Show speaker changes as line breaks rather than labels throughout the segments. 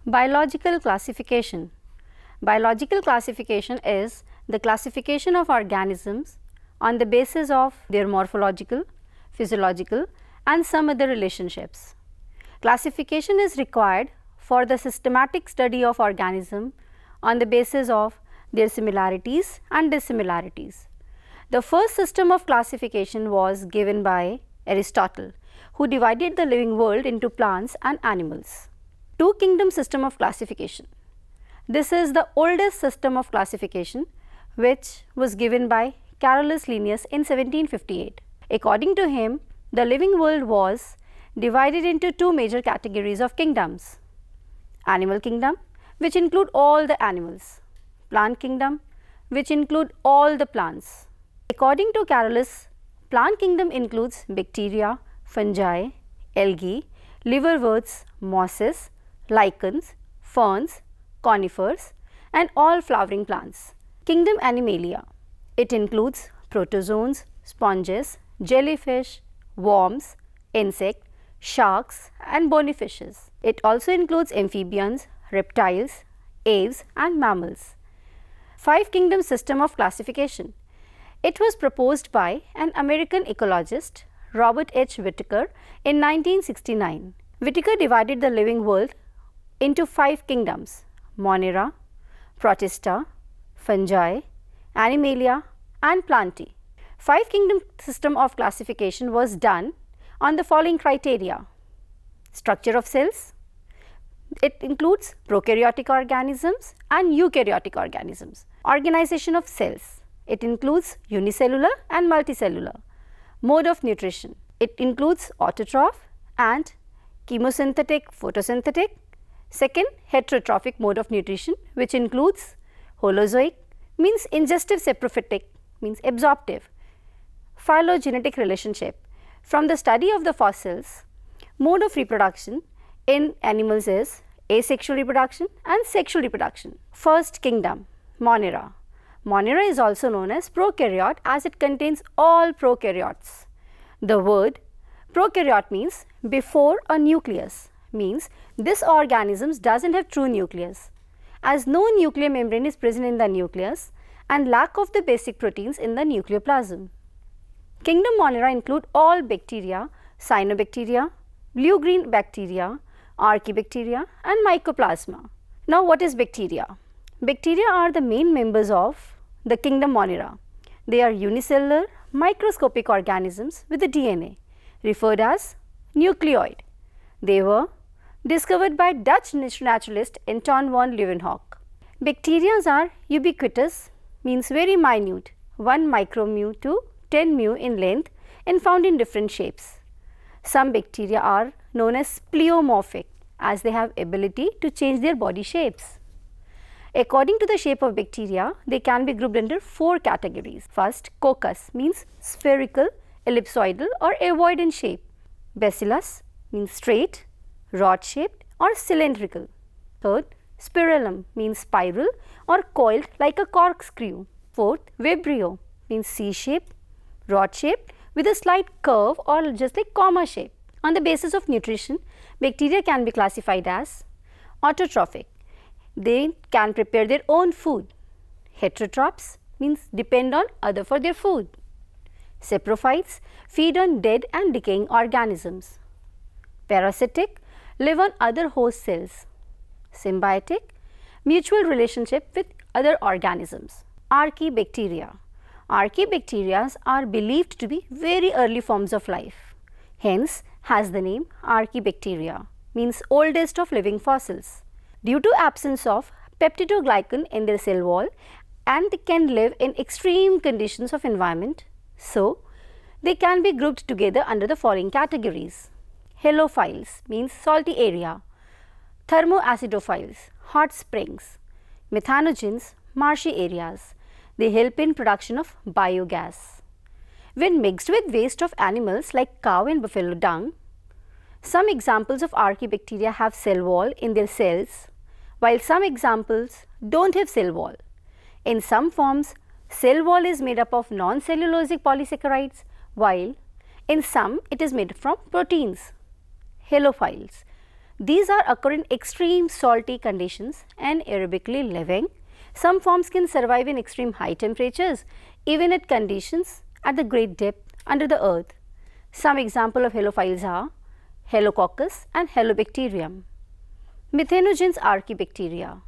Biological classification. Biological classification is the classification of organisms on the basis of their morphological, physiological and some other relationships. Classification is required for the systematic study of organism on the basis of their similarities and dissimilarities. The first system of classification was given by Aristotle, who divided the living world into plants and animals. Two kingdom system of classification. This is the oldest system of classification which was given by Carolus Linnaeus in 1758. According to him, the living world was divided into two major categories of kingdoms: animal kingdom, which include all the animals; plant kingdom, which include all the plants. According to Carolus, plant kingdom includes bacteria, fungi, algae, liverworts, mosses, lichens, ferns, conifers and all flowering plants. Kingdom Animalia. It includes protozoans, sponges, jellyfish, worms, insects, sharks and bony fishes. It also includes amphibians, reptiles, aves and mammals. Five kingdom system of classification. It was proposed by an American ecologist, Robert H. Whittaker, in 1969. Whittaker divided the living world into five kingdoms: Monera, Protista, fungi, Animalia and Plantae. Five kingdom system of classification was done on the following criteria: structure of cells. It includes prokaryotic organisms and eukaryotic organisms. Organization of cells. It includes unicellular and multicellular. Mode of nutrition. It includes autotroph and chemosynthetic, photosynthetic. Second, heterotrophic mode of nutrition, which includes holozoic, means ingestive, saprophytic, means absorptive. Phylogenetic relationship. From the study of the fossils, mode of reproduction in animals is asexual reproduction and sexual reproduction. First kingdom, Monera. Monera is also known as prokaryote as it contains all prokaryotes. The word prokaryote means before a nucleus, means this organism doesn't have true nucleus, as no nuclear membrane is present in the nucleus and lack of the basic proteins in the nucleoplasm. Kingdom Monera include all bacteria, cyanobacteria, blue-green bacteria, archaebacteria and mycoplasma. Now what is bacteria? Bacteria are the main members of the kingdom Monera. They are unicellular microscopic organisms with a DNA referred as nucleoid. They were discovered by Dutch naturalist Anton van Leeuwenhoek. Bacteria are ubiquitous, means very minute, 1 micromu to 10 mu in length and found in different shapes. Some bacteria are known as pleomorphic as they have ability to change their body shapes. According to the shape of bacteria, they can be grouped under four categories. First, coccus means spherical, ellipsoidal or ovoid in shape. Bacillus means straight, rod shaped or cylindrical. Third, spirillum means spiral or coiled like a corkscrew. Fourth, vibrio means C-shaped, rod shaped with a slight curve or just like comma shape. On the basis of nutrition, bacteria can be classified as autotrophic. They can prepare their own food. Heterotrophs means depend on other for their food. Saprophytes feed on dead and decaying organisms. Parasitic live on other host cells. Symbiotic, mutual relationship with other organisms. Archaebacteria. Archaebacteria are believed to be very early forms of life. Hence, has the name Archaebacteria, means oldest of living fossils. Due to absence of peptidoglycan in their cell wall and they can live in extreme conditions of environment, so they can be grouped together under the following categories. Halophiles means salty area, thermoacidophiles, hot springs, methanogens, marshy areas. They help in production of biogas. When mixed with waste of animals like cow and buffalo dung, some examples of archaebacteria have cell wall in their cells, while some examples don't have cell wall. In some forms, cell wall is made up of non-cellulosic polysaccharides, while in some it is made from proteins. Halophiles. These are occur in extreme salty conditions and aerobically living. Some forms can survive in extreme high temperatures, even at conditions at the great depth under the earth. Some example of halophiles are Halococcus and Halobacterium. Methanogens archaebacteria.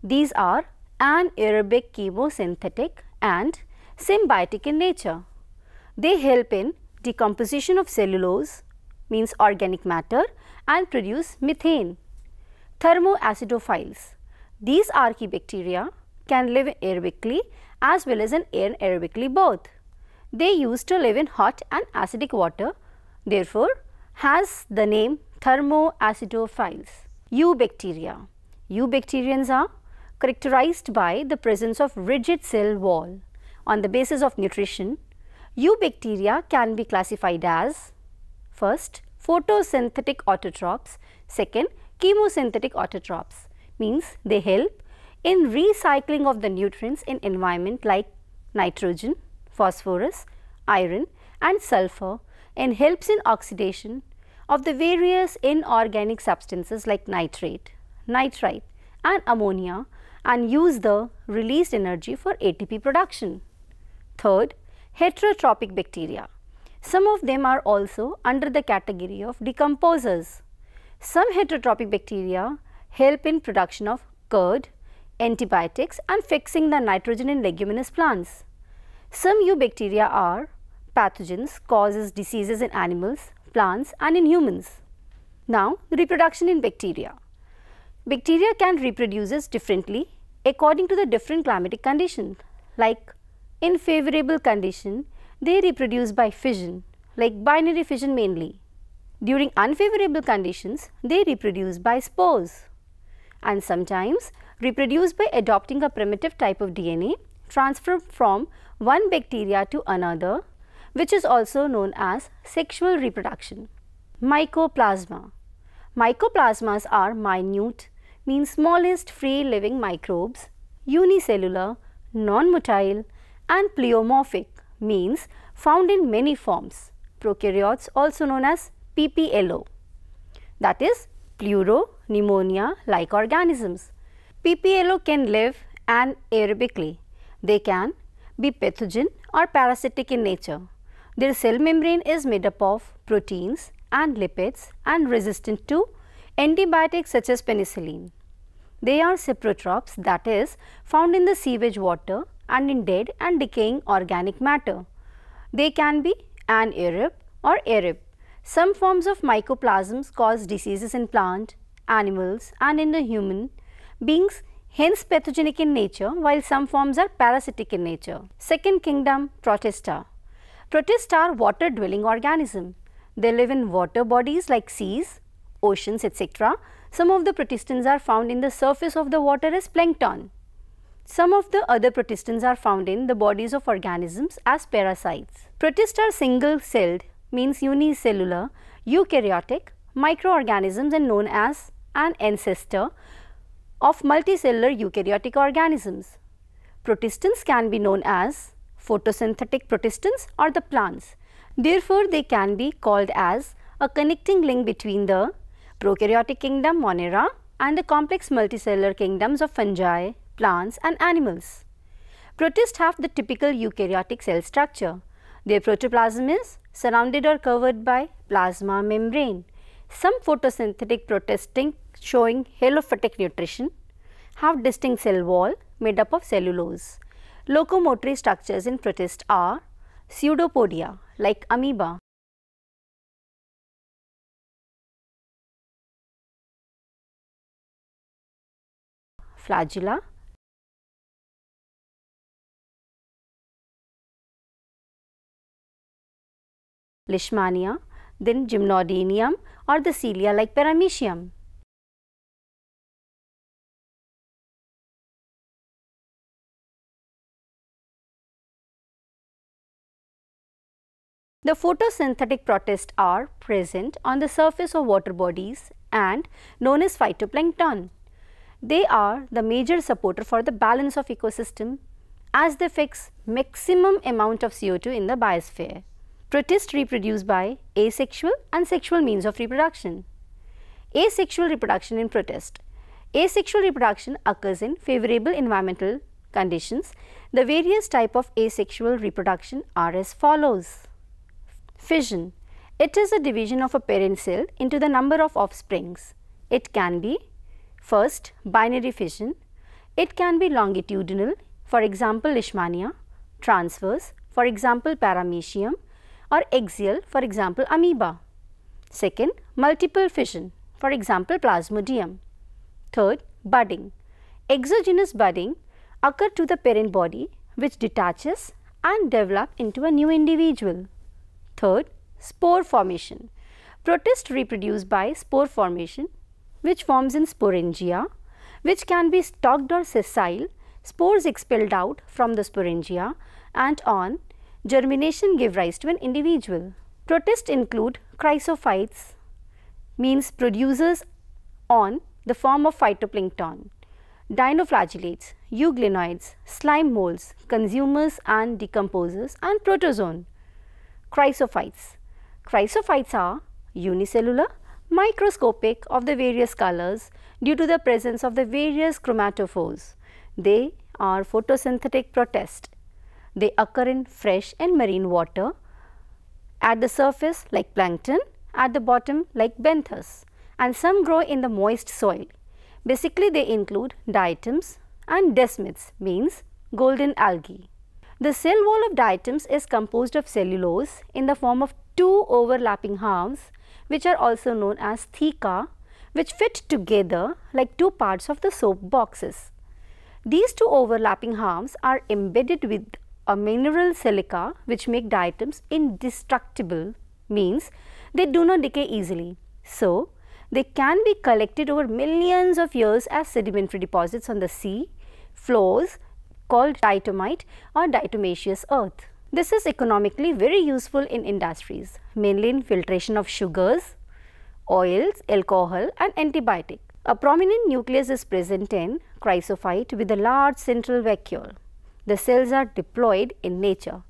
These are anaerobic chemosynthetic and symbiotic in nature. They help in decomposition of cellulose, means organic matter, and produce methane. Thermoacidophiles. These archaebacteria can live aerobically as well as anaerobically both. They used to live in hot and acidic water, therefore has the name thermoacidophiles. Eubacteria. Eubacterians are characterized by the presence of rigid cell wall. On the basis of nutrition, eubacteria can be classified as first photosynthetic autotrophs, second chemosynthetic autotrophs, means they help in recycling of the nutrients in environment like nitrogen, phosphorus, iron and sulfur, and helps in oxidation of the various inorganic substances like nitrate, nitrite and ammonia, and use the released energy for ATP production. Third, heterotrophic bacteria. Some of them are also under the category of decomposers. Some heterotrophic bacteria help in production of curd, antibiotics and fixing the nitrogen in leguminous plants. Some eubacteria are pathogens, causes diseases in animals, plants and in humans. Now, reproduction in bacteria. Bacteria can reproduce differently according to the different climatic conditions. Like in favorable condition, they reproduce by fission, like binary fission mainly. During unfavorable conditions, they reproduce by spores, and sometimes reproduce by adopting a primitive type of DNA transferred from one bacteria to another, which is also known as sexual reproduction. Mycoplasma. Mycoplasmas are minute, means smallest free living microbes, unicellular, non-motile and pleomorphic, means found in many forms. Prokaryotes also known as PPLO, that is pleuro pneumonia like organisms. PPLO can live anaerobically. They can be pathogen or parasitic in nature. Their cell membrane is made up of proteins and lipids and resistant to antibiotics such as penicillin. They are saprotrophs, that is found in the sewage water and in dead and decaying organic matter. They can be anaerobe or aerobe. Some forms of mycoplasms cause diseases in plant, animals and in the human beings, hence pathogenic in nature, while some forms are parasitic in nature. Second kingdom, Protista. Protists are water dwelling organisms. They live in water bodies like seas, oceans, etc. Some of the protistans are found in the surface of the water as plankton. Some of the other protistans are found in the bodies of organisms as parasites. Protists are single-celled, means unicellular, eukaryotic microorganisms and known as an ancestor of multicellular eukaryotic organisms. Protistans can be known as photosynthetic protistans or the plants. Therefore, they can be called as a connecting link between the prokaryotic kingdom Monera and the complex multicellular kingdoms of fungi, plants and animals. Protists have the typical eukaryotic cell structure. Their protoplasm is surrounded or covered by plasma membrane. Some photosynthetic protists showing halophytic nutrition have distinct cell wall made up of cellulose. Locomotory structures in protists are pseudopodia like amoeba, flagella, leishmania, then gymnodinium or the cilia like paramecium. The photosynthetic protists are present on the surface of water bodies and known as phytoplankton. They are the major supporter for the balance of ecosystem as they fix maximum amount of CO2 in the biosphere. Protists reproduce by asexual and sexual means of reproduction. Asexual reproduction in protist. Asexual reproduction occurs in favorable environmental conditions. The various types of asexual reproduction are as follows. Fission. It is a division of a parent cell into the number of offsprings. It can be first binary fission. It can be longitudinal, for example Leishmania, transverse, for example Paramecium, or axial, for example amoeba. Second, multiple fission, for example Plasmodium. Third, budding. Exogenous budding occur to the parent body which detaches and develop into a new individual. Third, spore formation. Protists reproduce by spore formation which forms in sporangia, which can be stalked or sessile, spores expelled out from the sporangia, and on germination give rise to an individual. Protists include chrysophytes, means producers on the form of phytoplankton, dinoflagellates, euglenoids, slime molds, consumers and decomposers, and protozoan. Chrysophytes. Chrysophytes are unicellular, microscopic, of the various colors due to the presence of the various chromatophores. They are photosynthetic protists. They occur in fresh and marine water, at the surface like plankton, at the bottom like benthos, and some grow in the moist soil. Basically, they include diatoms and desmids, means golden algae. The cell wall of diatoms is composed of cellulose in the form of two overlapping halves, which are also known as theca, which fit together like two parts of the soap boxes. These two overlapping halves are embedded with a mineral silica which make diatoms indestructible, means they do not decay easily. So, they can be collected over millions of years as sedimentary deposits on the sea floors called diatomite or diatomaceous earth. This is economically very useful in industries, mainly in filtration of sugars, oils, alcohol and antibiotic. A prominent nucleus is present in chrysophyte with a large central vacuole. The cells are diploid in nature.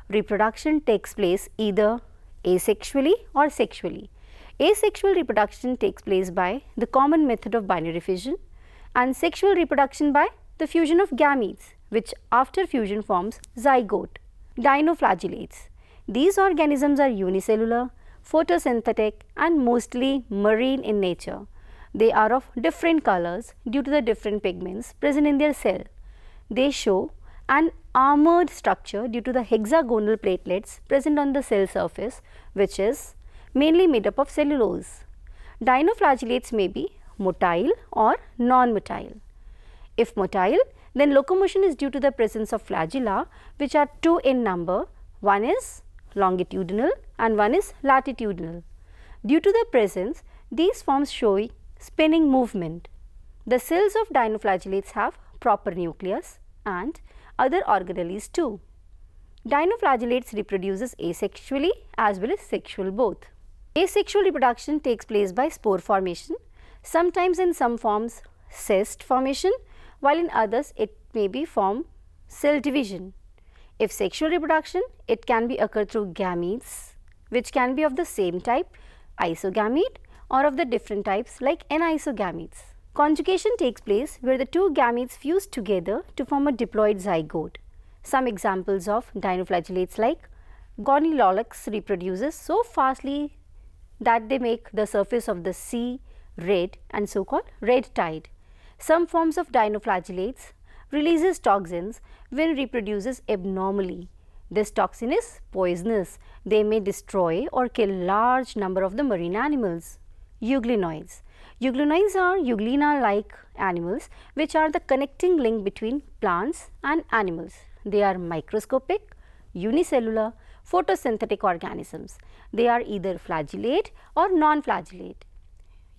Reproduction takes place either asexually or sexually. Asexual reproduction takes place by the common method of binary fission, and sexual reproduction by the fusion of gametes, which after fusion forms zygote. Dinoflagellates. These organisms are unicellular, photosynthetic and mostly marine in nature. They are of different colors due to the different pigments present in their cell. They show an armored structure due to the hexagonal platelets present on the cell surface, which is mainly made up of cellulose. Dinoflagellates may be motile or non-motile. If motile, then locomotion is due to the presence of flagella, which are two in number. One is longitudinal and one is latitudinal. Due to the presence, these forms show spinning movement. The cells of dinoflagellates have proper nucleus and other organelles too. Dinoflagellates reproduces asexually as well as sexual both. Asexual reproduction takes place by spore formation, sometimes in some forms cyst formation, while in others it may be form cell division. If sexual reproduction, it can be occur through gametes, which can be of the same type, isogamete, or of the different types like anisogametes. Conjugation takes place where the two gametes fuse together to form a diploid zygote. Some examples of dinoflagellates like Gonilolix reproduces so fastly that they make the surface of the sea red and so called red tide. Some forms of dinoflagellates releases toxins when reproduces abnormally. This toxin is poisonous. They may destroy or kill large number of the marine animals. Euglenoids. Euglenoids are euglena-like animals which are the connecting link between plants and animals. They are microscopic, unicellular, photosynthetic organisms. They are either flagellate or non-flagellate.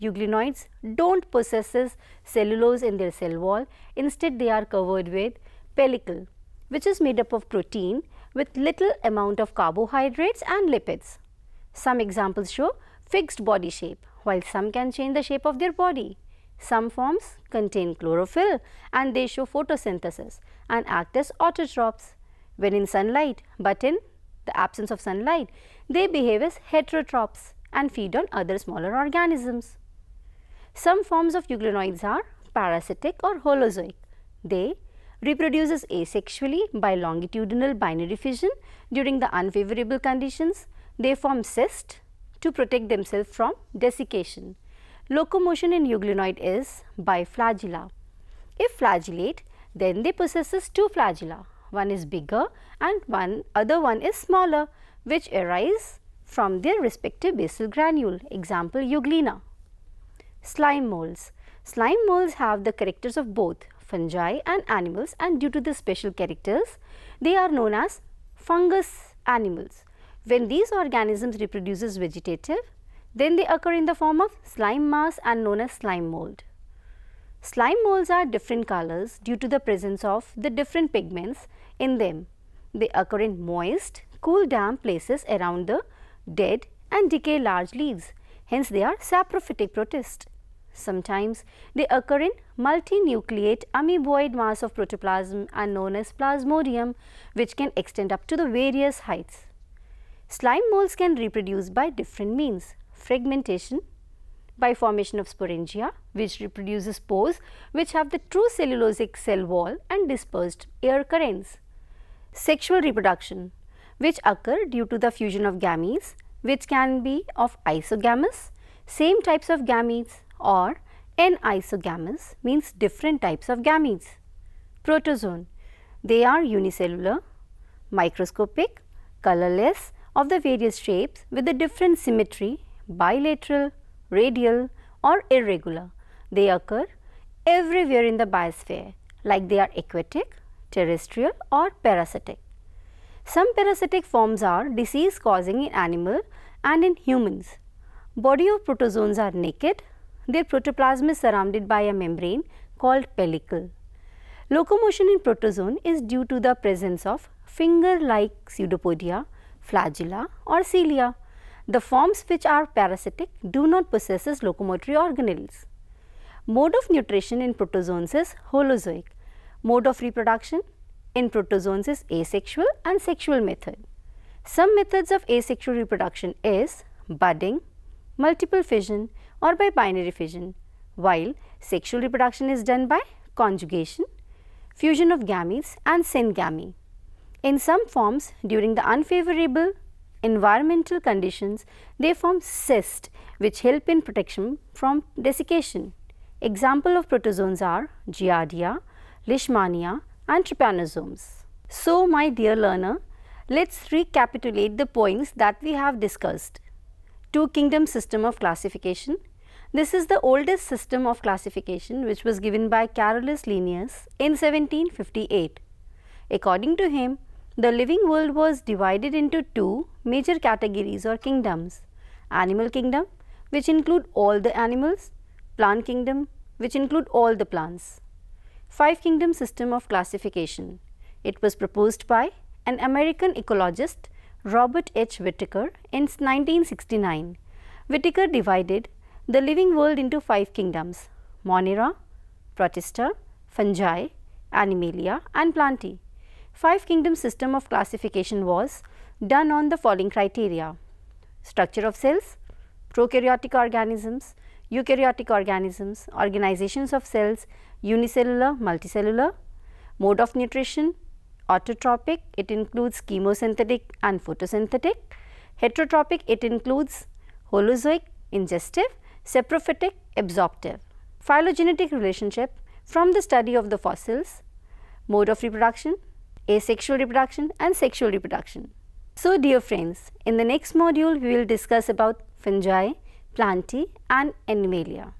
Euglenoids don't possess cellulose in their cell wall. Instead, they are covered with pellicle, which is made up of protein with little amount of carbohydrates and lipids. Some examples show fixed body shape, while some can change the shape of their body. Some forms contain chlorophyll and they show photosynthesis and act as autotrophs when in sunlight, but in the absence of sunlight, they behave as heterotrophs and feed on other smaller organisms. Some forms of euglenoids are parasitic or holozoic. They reproduces asexually by longitudinal binary fission during the unfavorable conditions. They form cysts to protect themselves from desiccation. Locomotion in euglenoid is by flagella. If flagellate, then they possesses two flagella. One is bigger and other one is smaller, which arise from their respective basal granule. Example, euglena. Slime molds. Slime molds have the characters of both fungi and animals, and due to the special characters, they are known as fungus animals. When these organisms reproduces vegetative, then they occur in the form of slime mass and known as slime mold. Slime molds are different colors due to the presence of the different pigments in them. They occur in moist, cool, damp places around the dead and decay large leaves. Hence, they are saprophytic protist. Sometimes they occur in multinucleate amoeboid mass of protoplasm and known as plasmodium, which can extend up to the various heights. Slime molds can reproduce by different means. Fragmentation, by formation of sporangia, which reproduces spores which have the true cellulosic cell wall and dispersed air currents. Sexual reproduction, which occur due to the fusion of gametes, which can be of isogamous, same types of gametes, or anisogamous, means different types of gametes. Protozoan, they are unicellular, microscopic, colorless, of the various shapes with a different symmetry, bilateral, radial or irregular. They occur everywhere in the biosphere, like they are aquatic, terrestrial or parasitic. Some parasitic forms are disease causing in animal and in humans. Body of protozoans are naked. Their protoplasm is surrounded by a membrane called pellicle. Locomotion in protozoan is due to the presence of finger-like pseudopodia, flagella or cilia. The forms which are parasitic do not possess locomotory organelles. Mode of nutrition in protozoans is holozoic. Mode of reproduction in protozoans is asexual and sexual method. Some methods of asexual reproduction is budding, multiple fission or by binary fission, while sexual reproduction is done by conjugation, fusion of gametes and syngamy. In some forms, during the unfavorable environmental conditions, they form cysts which help in protection from desiccation. Example of protozoans are Giardia, Leishmania and trypanosomes. So, my dear learner, let's recapitulate the points that we have discussed. Two kingdom system of classification. This is the oldest system of classification which was given by Carolus Linnaeus in 1758. According to him, the living world was divided into two major categories or kingdoms: animal kingdom, which include all the animals; plant kingdom, which include all the plants. Five kingdom system of classification. It was proposed by an American ecologist, Robert H. Whittaker, in 1969. Whittaker divided the living world into five kingdoms: Monera, Protista, Fungi, Animalia and Plantae. Five kingdom system of classification was done on the following criteria: structure of cells, prokaryotic organisms, eukaryotic organisms, organizations of cells, unicellular, multicellular, mode of nutrition, autotrophic, it includes chemosynthetic and photosynthetic; heterotrophic, it includes holozoic, ingestive, saprophytic, absorptive. Phylogenetic relationship from the study of the fossils, mode of reproduction, asexual reproduction and sexual reproduction. So, dear friends, in the next module we will discuss about fungi, Plantae and Animalia.